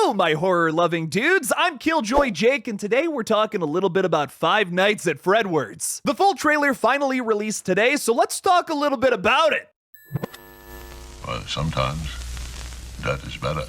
Hello, my horror-loving dudes. I'm Killjoy Jake, and today we're talking a little bit about Five Nights at Freddy's. The full trailer finally released today, so let's talk a little bit about it. Well, sometimes that is better.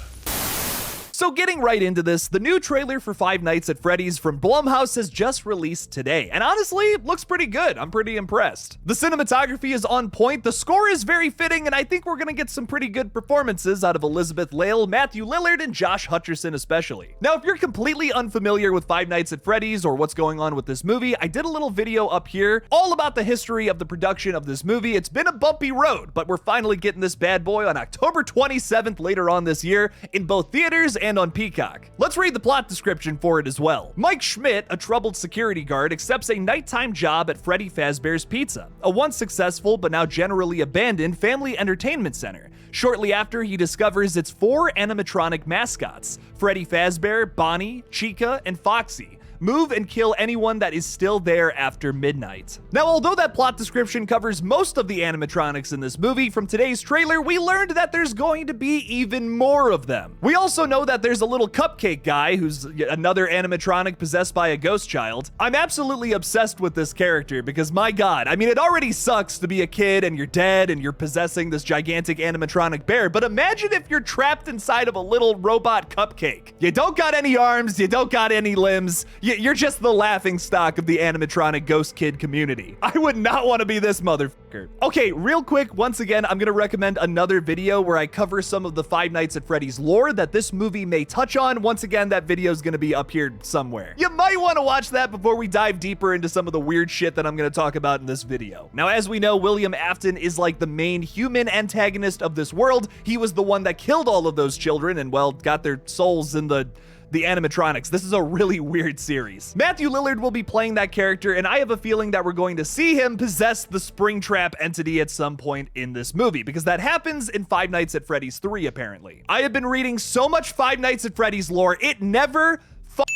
So getting right into this, the new trailer for Five Nights at Freddy's from Blumhouse has just released today, and honestly, it looks pretty good. I'm pretty impressed. The cinematography is on point, the score is very fitting, and I think we're gonna get some pretty good performances out of Elizabeth Lail, Matthew Lillard, and Josh Hutcherson especially. Now, if you're completely unfamiliar with Five Nights at Freddy's or what's going on with this movie, I did a little video up here all about the history of the production of this movie. It's been a bumpy road, but we're finally getting this bad boy on October 27th later on this year in both theaters and on Peacock. Let's read the plot description for it as well. Mike Schmidt, a troubled security guard, accepts a nighttime job at Freddy Fazbear's Pizza, a once successful but now generally abandoned family entertainment center. Shortly after, he discovers its 4 animatronic mascots, Freddy Fazbear, Bonnie, Chica, and Foxy, move and kill anyone that is still there after midnight. Now, although that plot description covers most of the animatronics in this movie, from today's trailer, we learned that there's going to be even more of them. We also know that there's a little cupcake guy who's another animatronic possessed by a ghost child. I'm absolutely obsessed with this character because, my God, I mean, it already sucks to be a kid and you're dead and you're possessing this gigantic animatronic bear, but imagine if you're trapped inside of a little robot cupcake. You don't got any arms, you don't got any limbs, you're just the laughing stock of the animatronic ghost kid community. I would not want to be this motherfucker. Okay, real quick, once again, I'm gonna recommend another video where I cover some of the Five Nights at Freddy's lore that this movie may touch on. Once again, that video is gonna be up here somewhere. You might want to watch that before we dive deeper into some of the weird shit that I'm gonna talk about in this video. Now, as we know, William Afton is like the main human antagonist of this world. He was the one that killed all of those children and, well, got their souls in the animatronics. This is a really weird series. Matthew Lillard will be playing that character, and I have a feeling that we're going to see him possess the Springtrap entity at some point in this movie, because that happens in Five Nights at Freddy's 3, apparently. I have been reading so much Five Nights at Freddy's lore, it never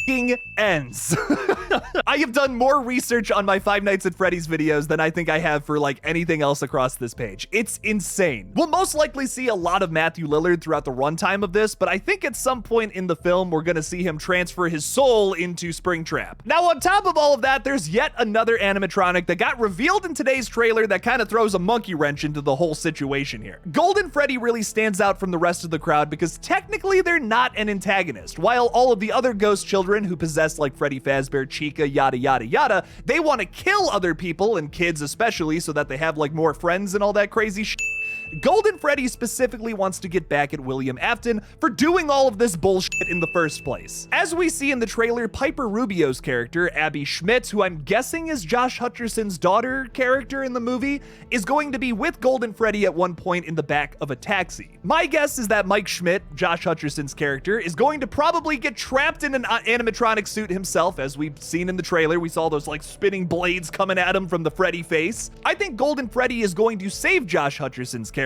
fucking ends. I have done more research on my Five Nights at Freddy's videos than I think I have for like anything else across this page. It's insane. We'll most likely see a lot of Matthew Lillard throughout the runtime of this, but I think at some point in the film, we're gonna see him transfer his soul into Springtrap. Now, on top of all of that, there's yet another animatronic that got revealed in today's trailer that kind of throws a monkey wrench into the whole situation here. Golden Freddy really stands out from the rest of the crowd because technically they're not an antagonist. While all of the other ghost children who possess like Freddy Fazbear, Chica, yada yada yada, they want to kill other people, and kids especially, so that they have like more friends and all that crazy shit. Golden Freddy specifically wants to get back at William Afton for doing all of this bullshit in the first place. As we see in the trailer, Piper Rubio's character, Abby Schmidt, who I'm guessing is Josh Hutcherson's daughter character in the movie, is going to be with Golden Freddy at one point in the back of a taxi. My guess is that Mike Schmidt, Josh Hutcherson's character, is going to probably get trapped in an animatronic suit himself. As we've seen in the trailer, we saw those like spinning blades coming at him from the Freddy face. I think Golden Freddy is going to save Josh Hutcherson's character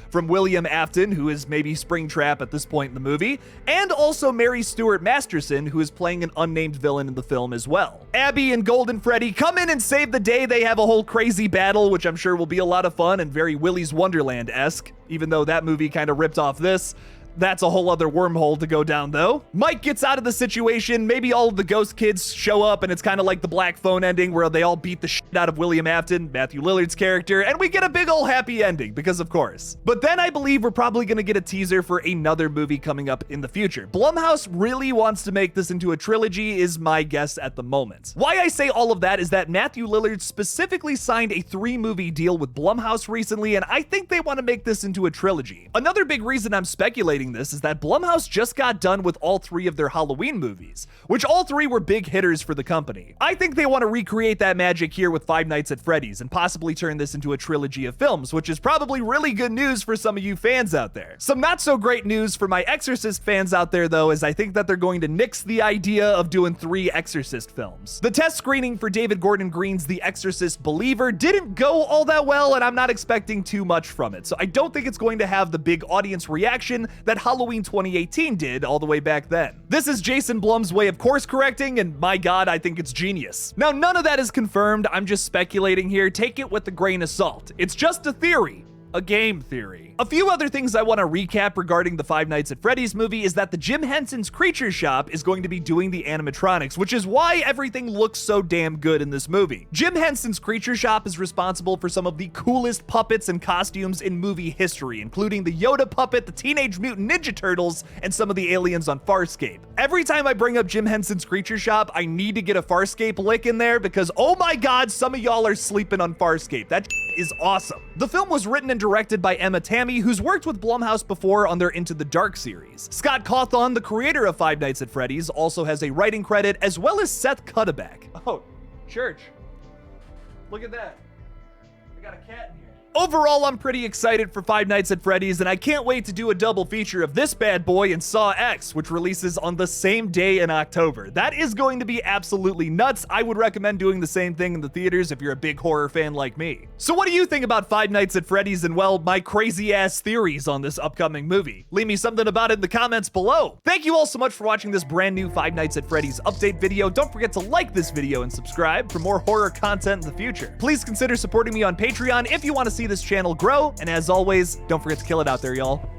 from William Afton, who is maybe Springtrap at this point in the movie, and also Mary Stuart Masterson, who is playing an unnamed villain in the film as well. Abby and Golden Freddy come in and save the day. They have a whole crazy battle, which I'm sure will be a lot of fun and very Willy's Wonderland-esque, even though that movie kind of ripped off this. That's a whole other wormhole to go down, though. Mike gets out of the situation. Maybe all of the ghost kids show up, and it's kind of like the Black Phone ending where they all beat the shit out of William Afton, Matthew Lillard's character, and we get a big ol' happy ending, because of course. But then I believe we're probably gonna get a teaser for another movie coming up in the future. Blumhouse really wants to make this into a trilogy, is my guess at the moment. Why I say all of that is that Matthew Lillard specifically signed a 3-movie deal with Blumhouse recently, and I think they want to make this into a trilogy. Another big reason I'm speculating this is that Blumhouse just got done with all 3 of their Halloween movies, which all 3 were big hitters for the company. I think they want to recreate that magic here with Five Nights at Freddy's and possibly turn this into a trilogy of films, which is probably really good news for some of you fans out there. Some not so great news for my Exorcist fans out there, though, is I think that they're going to nix the idea of doing 3 Exorcist films. The test screening for David Gordon Green's The Exorcist Believer didn't go all that well, and I'm not expecting too much from it, so I don't think it's going to have the big audience reaction that Halloween 2018 did all the way back then. This is Jason Blum's way of course correcting, and my God, I think it's genius. Now, none of that is confirmed. I'm just speculating here. Take it with a grain of salt. It's just a theory. a game theory. A few other things I want to recap regarding the Five Nights at Freddy's movie is that the Jim Henson's Creature Shop is going to be doing the animatronics, which is why everything looks so damn good in this movie. Jim Henson's Creature Shop is responsible for some of the coolest puppets and costumes in movie history, including the Yoda puppet, the Teenage Mutant Ninja Turtles, and some of the aliens on Farscape. Every time I bring up Jim Henson's Creature Shop, I need to get a Farscape lick in there because, oh my god, some of y'all are sleeping on Farscape. That is awesome. The film was written and directed by Emma Tammy, who's worked with Blumhouse before on their Into the Dark series. Scott Cawthon, the creator of Five Nights at Freddy's, also has a writing credit, as well as Seth Cuddeback. Oh, church. Look at that. I got a cat in here. Overall, I'm pretty excited for Five Nights at Freddy's, and I can't wait to do a double feature of this bad boy and Saw X, which releases on the same day in October. That is going to be absolutely nuts. I would recommend doing the same thing in the theaters if you're a big horror fan like me. So what do you think about Five Nights at Freddy's and, well, my crazy ass theories on this upcoming movie? Leave me something about it in the comments below. Thank you all so much for watching this brand new Five Nights at Freddy's update video. Don't forget to like this video and subscribe for more horror content in the future. Please consider supporting me on Patreon if you want to see this channel grow, and as always, don't forget to kill it out there, y'all.